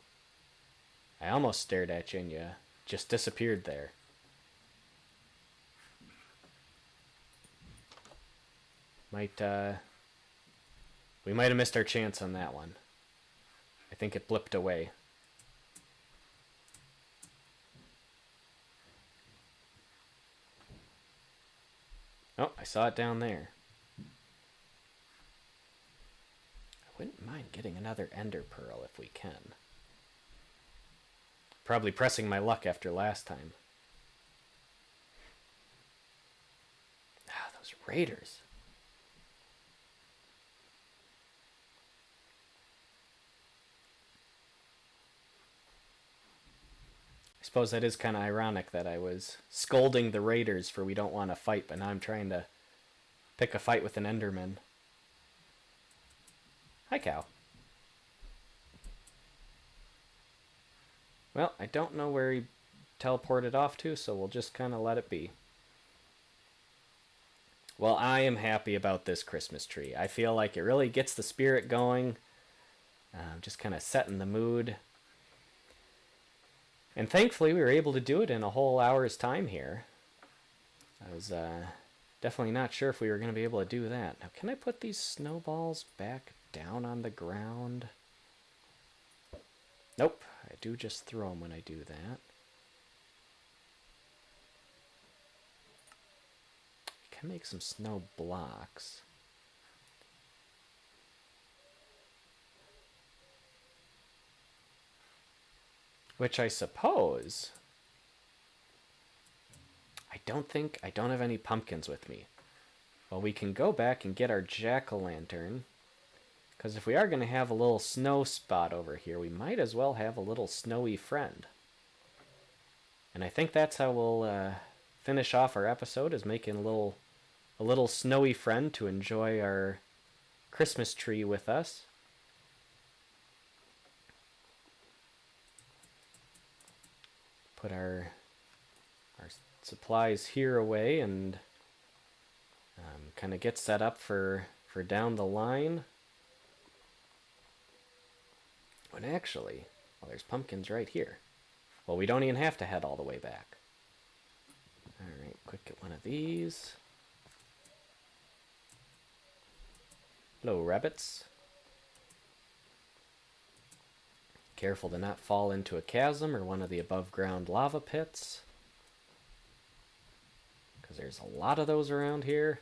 I almost stared at you and you just disappeared there. We might have missed our chance on that one. I think it blipped away. Oh, I saw it down there. I wouldn't mind getting another Ender Pearl if we can. Probably pressing my luck after last time. Ah, those raiders. I suppose that is kind of ironic that I was scolding the raiders for we don't want to fight, but now I'm trying to pick a fight with an Enderman. Hi, cow. Well, I don't know where he teleported off to, so we'll just kind of let it be. Well, I am happy about this Christmas tree. I feel like it really gets the spirit going. Just kind of setting the mood. And thankfully, we were able to do it in a whole hour's time here. I was definitely not sure if we were going to be able to do that. Now, can I put these snowballs back down on the ground? Nope. I do just throw them when I do that. I can make some snow blocks. Which I suppose... I don't have any pumpkins with me. Well, we can go back and get our jack-o'-lantern. Because if we are going to have a little snow spot over here, we might as well have a little snowy friend. And I think that's how we'll finish off our episode, is making a little snowy friend to enjoy our Christmas tree with us. Put our supplies here away and kind of get set up for down the line. But actually, well, there's pumpkins right here. Well, we don't even have to head all the way back. Alright, quick get one of these. Hello, rabbits. Careful to not fall into a chasm or one of the above ground lava pits, because there's a lot of those around here.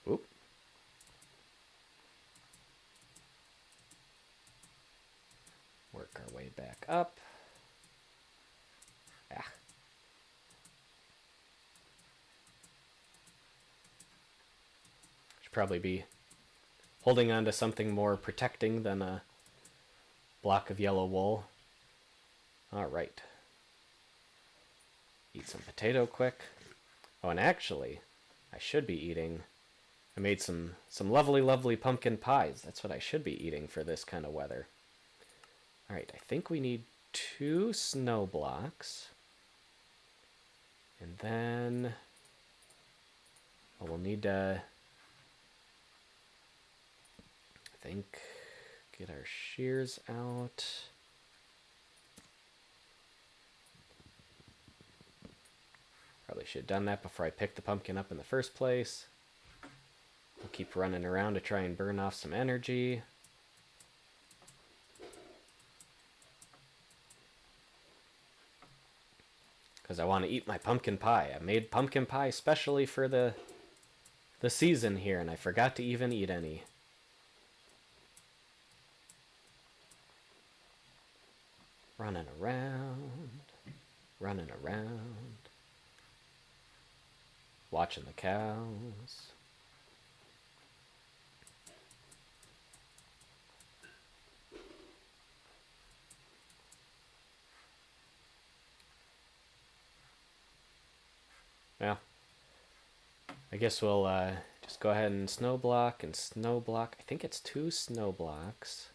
Oop. Work our way back up. Ah. Should probably be holding on to something more protecting than a block of yellow wool. Alright. Eat some potato quick. Oh, and actually, I should be eating... I made some lovely, lovely pumpkin pies. That's what I should be eating for this kind of weather. Alright, I think we need 2 snow blocks. And then... we'll need to... I think... get our shears out. Probably should have done that before I picked the pumpkin up in the first place. We'll keep running around to try and burn off some energy. Because I want to eat my pumpkin pie. I made pumpkin pie specially for the season here, and I forgot to even eat any. Running around. Running around. Watching the cows. Well, I guess we'll just go ahead and snow block and snow block. I think it's 2 snow blocks.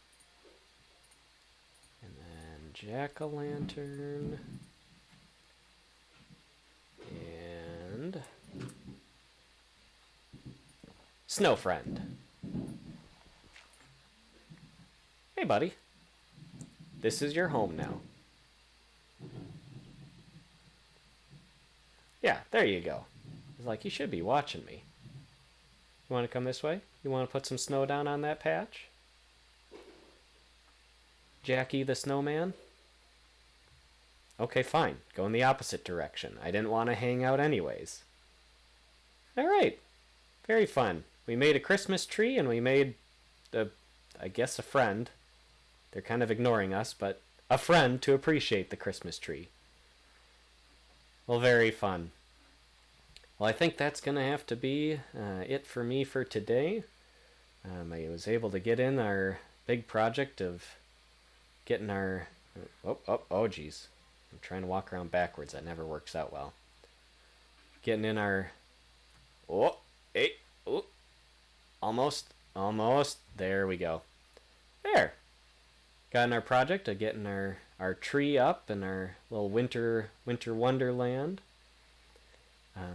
And then jack-o'-lantern. And snow friend. Hey, buddy. This is your home now. Yeah, there you go. It's like, you should be watching me. You want to come this way? You want to put some snow down on that patch? Jackie the snowman? Okay, fine. Go in the opposite direction. I didn't want to hang out anyways. Alright. Very fun. We made a Christmas tree and we made, I guess, a friend. They're kind of ignoring us, but a friend to appreciate the Christmas tree. Well, very fun. Well, I think that's going to have to be it for me for today. I was able to get in our big project of getting our... Oh, geez. I'm trying to walk around backwards. That never works out well. Getting in our... Almost. There we go. There. Got in our project of getting our tree up in our little winter wonderland.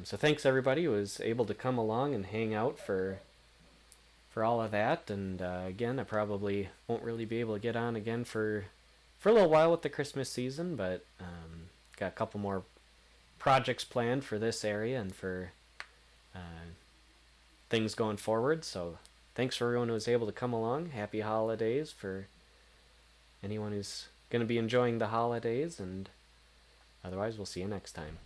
So thanks everybody who was able to come along and hang out for all of that. And again, I probably won't really be able to get on again for a little while with the Christmas season, but got a couple more projects planned for this area and for things going forward. So thanks for everyone who was able to come along. Happy holidays for anyone who's going to be enjoying the holidays, and otherwise we'll see you next time.